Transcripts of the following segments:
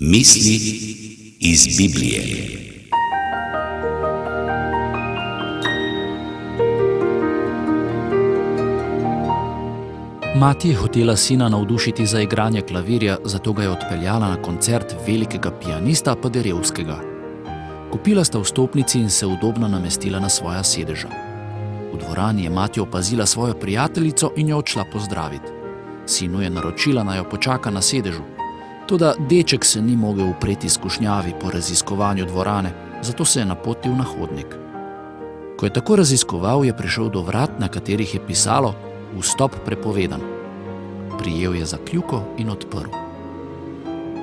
Misli iz Biblije. Mati je hotela sina navdušiti za igranje klavirja, zato ga je odpeljala na koncert velikega pianista Paderewskega. Kupila sta vstopnici in se udobno namestila na svoja sedeža. V dvorani je mati opazila svojo prijateljico in jo odšla pozdraviti. Sinu je naročila, naj jo počaka na sedežu. Toda deček se ni mogel upreti skušnjavi po raziskovanju dvorane, zato se je napotil na hodnik. Ko je tako raziskoval, je prišel do vrat, na katerih je pisalo "Vstop prepovedan". Prijel je za kljuko in odprl.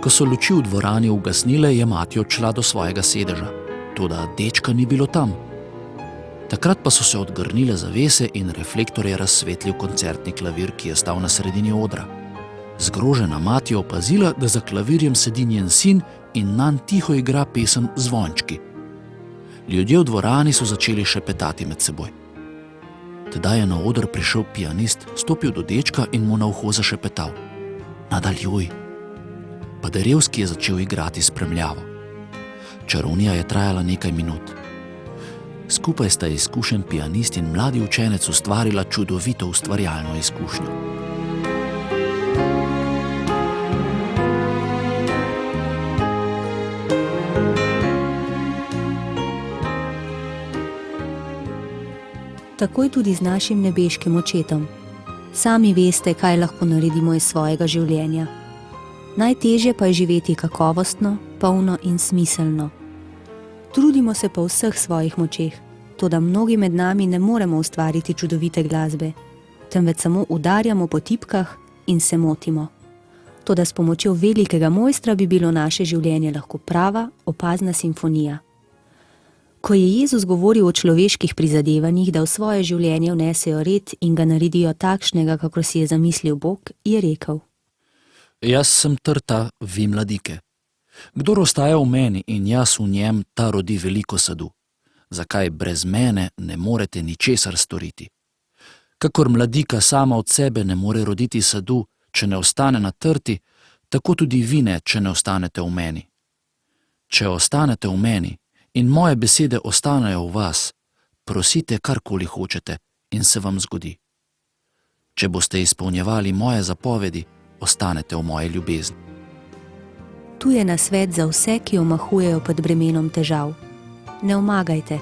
Ko so luči v dvorani ugasnile, je mati odšla do svojega sedeža. Toda dečka ni bilo tam. Takrat pa so se odgrnile zavese in reflektor je razsvetlil koncertni klavir, ki je stal na sredini odra. Zgrožena mati je opazila, da za klavirjem sedi njen sin in nanj tiho igra pesem Zvončki. Ljudje v dvorani so začeli šepetati med seboj. Tedaj je na oder prišel pianist, stopil do dečka in mu na uho zašepetal: "Nadaljuj." Paderewski je začel igrati spremljavo. Čarovnija je trajala nekaj minut. Skupaj sta izkušen pianist in mladi učenec ustvarila čudovito ustvarjalno izkušnjo. Tako je tudi z našim nebeškim očetom. Sami veste, kaj lahko naredimo iz svojega življenja. Najtežje pa je živeti kakovostno, polno in smiselno. Trudimo se po vseh svojih močeh, toda mnogi med nami ne moremo ustvariti čudovite glasbe, temveč samo udarjamo po tipkah in se motimo. Toda s pomočjo velikega mojstra bi bilo naše življenje lahko prava, opazna simfonija. Ko je Jezus govoril o človeških prizadevanjih, da v svoje življenje vnesejo red in ga naredijo takšnega, kakor si je zamislil Bog, je rekel: "Jaz sem trta, vi mladike. Kdor ostaja v meni in jaz v njem, ta rodi veliko sadu. Zakaj brez mene ne morete ničesar storiti? Kakor mladika sama od sebe ne more roditi sadu, če ne ostane na trti, tako tudi vi ne, če ne ostanete v meni. Če ostanete v meni in moje besede ostanejo v vas, prosite karkoli hočete in se vam zgodi. Če boste izpolnjevali moje zapovedi, ostanete v moji ljubezni." Tu je nasvet za vse, ki omahujejo pod bremenom težav. Ne omagajte.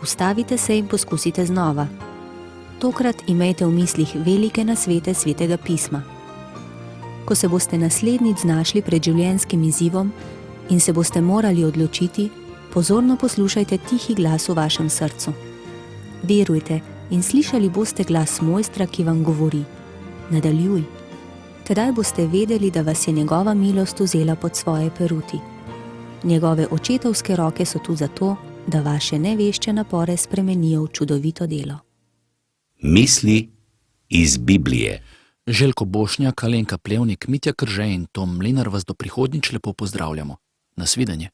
Ustavite se in poskusite znova. Tokrat imejte v mislih velike nasvete Svetega pisma. Ko se boste naslednjič znašli pred življenjskim izzivom in se boste morali odločiti, pozorno poslušajte tihi glas v vašem srcu. Verujte in slišali boste glas mojstra, ki vam govori: "Nadaljuj." Tedaj boste vedeli, da vas je njegova milost vzela pod svoje peruti. Njegove očetovske roke so tu zato, da vaše nevešče napore spremenijo v čudovito delo. Misli iz Biblije. Željko Bošnjak, Alenka Plevnik, Mitja Krže in Tom Mlinar vas do prihodnjič lepo pozdravljamo. Nasvidenje.